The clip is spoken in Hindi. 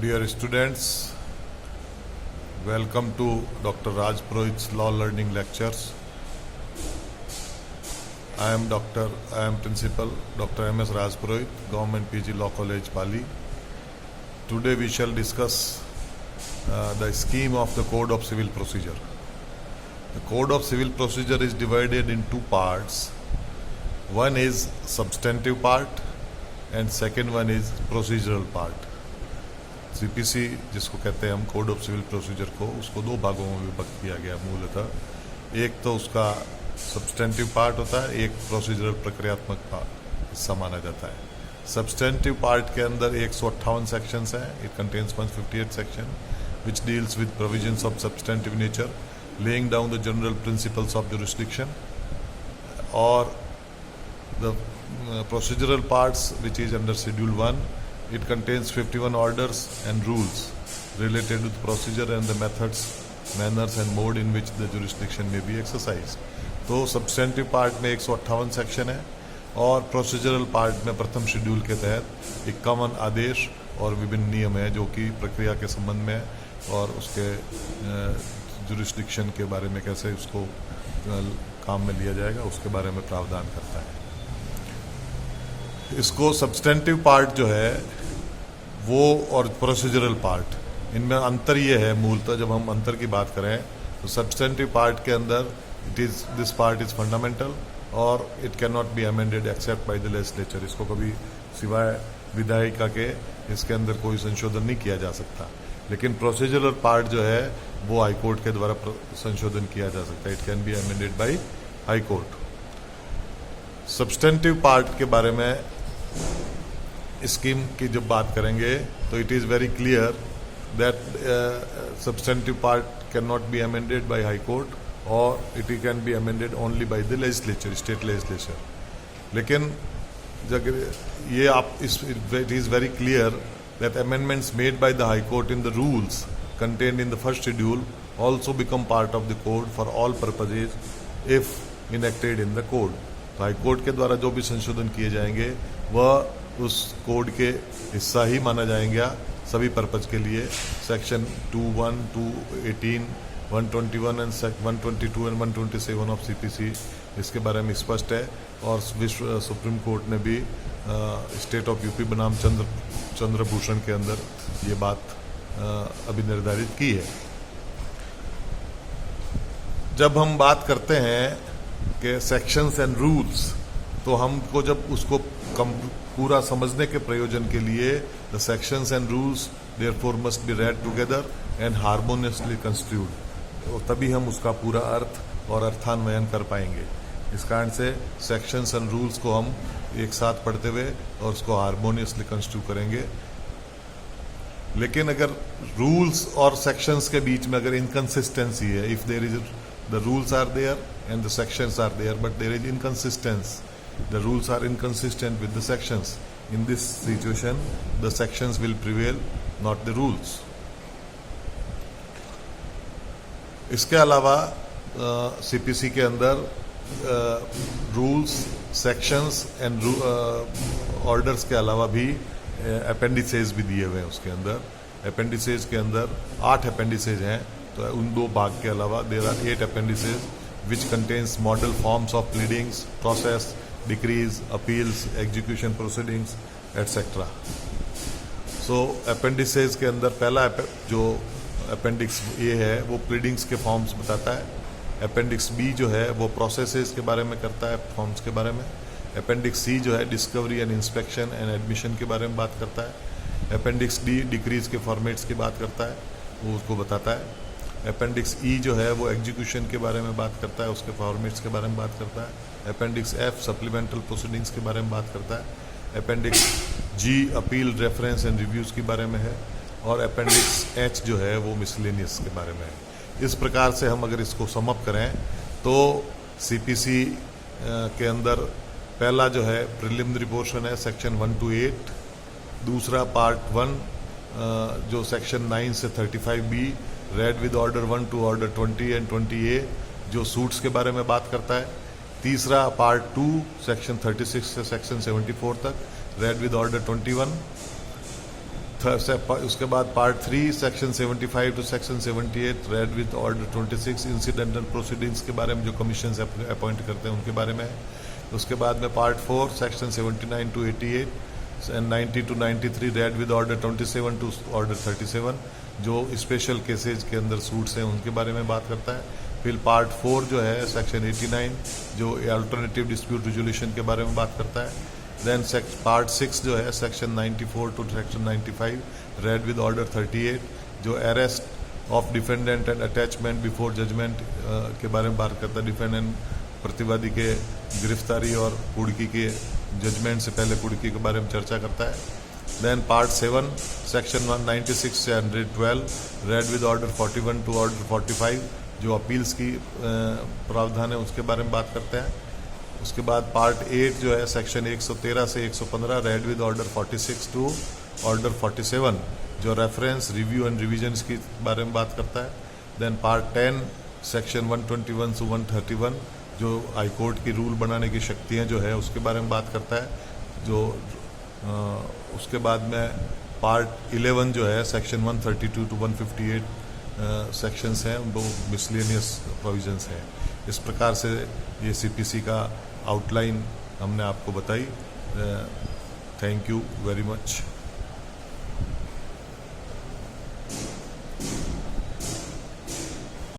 Dear students, welcome to Dr. Raj Purohit's Law Learning Lectures. I am Principal Dr. M.S. Raj Purohit, Government PG Law College, Pali. Today we shall discuss the scheme of the Code of Civil Procedure. The Code of Civil Procedure is divided in two parts. One is substantive part and second one is procedural part. CPC जिसको कहते हैं हम कोड ऑफ सिविल प्रोसीजर को, उसको दो भागों में विभक्त किया गया मूलतः। एक तो उसका सब्सटेंटिव पार्ट होता है, एक प्रोसीजरल प्रक्रियात्मक हिस्सा माना जाता है। सब्सटेंटिव पार्ट के अंदर 158 सेक्शंस हैं। It contains 158 section which deals with provisions of substantive nature, laying down the general principles of jurisdiction. और the procedural parts which is under schedule 1, it contains 51 orders and rules related with procedure and the methods, manners and mode in which the jurisdiction may be exercised. तो substantive part में 158 सेक्शन है और प्रोसीजरल पार्ट में प्रथम शेड्यूल के तहत 51 आदेश और विभिन्न नियम है जो कि प्रक्रिया के संबंध में और उसके जुरिस्डिक्शन के बारे में कैसे उसको काम में लिया जाएगा उसके बारे में प्रावधान करता है। इसको सब्सटेंटिव पार्ट जो है वो और प्रोसीजरल पार्ट, इनमें अंतर ये है मूलतः जब हम अंतर की बात करें तो सब्सटेंटिव पार्ट के अंदर दिस पार्ट इज फंडामेंटल और it can not be amended except by the legislature. इसको कभी सिवाय विधायिका के इसके अंदर कोई संशोधन नहीं किया जा सकता। लेकिन प्रोसीजरल पार्ट जो है वो हाई कोर्ट के द्वारा संशोधन किया जा सकता है। It can be amended by high court. Substantive part के बारे में स्कीम की जब बात करेंगे तो it is very clear that substantive part can not be amended by high court और it can be amended only by the legislature, state legislature. लेकिन जब ये आप it is very clear that amendments made by the high court in the rules contained in the first schedule also become part of the code for all purposes if enacted in the code. तो हाई कोर्ट के द्वारा जो भी संशोधन किए जाएंगे वह उस कोड के हिस्सा ही माना जाएंगे सभी पर्पज के लिए। Section 21, 218, 121 and 122 and 127 of CPC इसके बारे में स्पष्ट है। और विश्व सुप्रीम कोर्ट ने भी स्टेट ऑफ यूपी बनाम चंद्रभूषण के अंदर ये बात अभी निर्धारित की है। जब हम बात करते हैं कि सेक्शंस एंड रूल्स, तो हमको जब उसको पूरा समझने के प्रयोजन के लिए the sections and rules therefore must be red together and harmoniously construed, और तभी हम उसका पूरा अर्थ और अर्थान्वयन कर पाएंगे। इस कारण से सेक्शंस एंड रूल्स को हम एक साथ पढ़ते हुए और उसको हार्मोनियसली कंस्ट्रू करेंगे। लेकिन अगर रूल्स और सेक्शंस के बीच में अगर इनकंसिस्टेंसी है, if there is the rules are there and the sections are there but there is inconsistency, the rules are inconsistent with the sections, in this situation the sections will prevail, not the rules. इसके अलावा CPC के अंदर रूल्स, सेक्शंस एंड ऑर्डर्स के अलावा भी अपेंडिसेज भी दिए हुए हैं। उसके अंदर अपेंडिसेज के अंदर 8 अपेंडिसेज हैं। तो उन दो भाग के अलावा there are 8 appendices which contains model forms of pleadings, process, decrees, appeals, execution proceedings, etc. So appendices के अंदर पहला जो अपेंडिक्स ए है वो प्लीडिंग्स के फॉर्म्स बताता है। अपेंडिक्स बी जो है वो प्रोसेसेस के बारे में करता है, फॉर्म्स के बारे में। अपेंडिक्स सी जो है discovery and inspection and admission के बारे में बात करता है। अपेंडिक्स डी डिक्रीज के फॉर्मेट्स की बात करता है, वो उसको बताता है। अपेंडिक्स ई जो है वो एग्जीक्यूशन के बारे में बात करता है, उसके फॉर्मेट्स के बारे में बात करता है। अपेंडिक्स एफ सप्लीमेंटल प्रोसीडिंग्स के बारे में बात करता है। Appendix G appeal, reference and reviews के बारे में है। और अपेंडिक्स एच जो है वो मिसलेनियस के बारे में है। इस प्रकार से हम अगर इसको समअप करें तो CPC के अंदर पहला जो है प्रिलिमिनरी पोर्शन है सेक्शन 1 to 8, दूसरा पार्ट 1 जो सेक्शन 9 से 35B red with order 1 to order 20 and 20A जो सूट्स के बारे में बात करता है। तीसरा पार्ट 2 सेक्शन 36 से सेक्शन 74 तक रेड विद ऑर्डर 21। उसके बाद part 3 section 75 to section 78 read with order 26 incidental proceedings के बारे में जो कमीशन अपॉइंट करते हैं उनके बारे में है। उसके बाद में part 4 section 79 to 88 and 90 to 93 read with order 27 to order 37 जो स्पेशल केसेज के अंदर सूट्स हैं उनके बारे में बात करता है। फिर पार्ट 4 जो है सेक्शन 89 जो अल्टरनेटिव डिस्प्यूट रिजोल्यूशन के बारे में बात करता है। देन पार्ट 6 जो है section 94 to section 95 read with order 38 जो arrest of defendant and attachment before judgment के बारे में बात करता है। डिफेंडेंट प्रतिवादी के गिरफ्तारी और कुड़की के जजमेंट से पहले कुड़की के बारे में चर्चा करता है। देन पार्ट 7 सेक्शन 196 से 112 read with order 41 to order 45 जो अपील्स की प्रावधान है उसके बारे में बात करते हैं। उसके बाद पार्ट 8 जो है सेक्शन 113 से 115 read with order 46 to order 47 जो रेफरेंस रिव्यू एंड रिवीजन के बारे में बात करता है। देन पार्ट 10 सेक्शन 121 से 131 जो हाईकोर्ट की रूल बनाने की शक्तियाँ जो है उसके बारे में बात करता है। जो उसके बाद में पार्ट 11 जो है सेक्शन 132 टू 158 सेक्शंस हैं वो मिसलेनियस प्रोविजंस हैं। इस प्रकार से ये सीपीसी का आउटलाइन हमने आपको बताई। Thank you very much.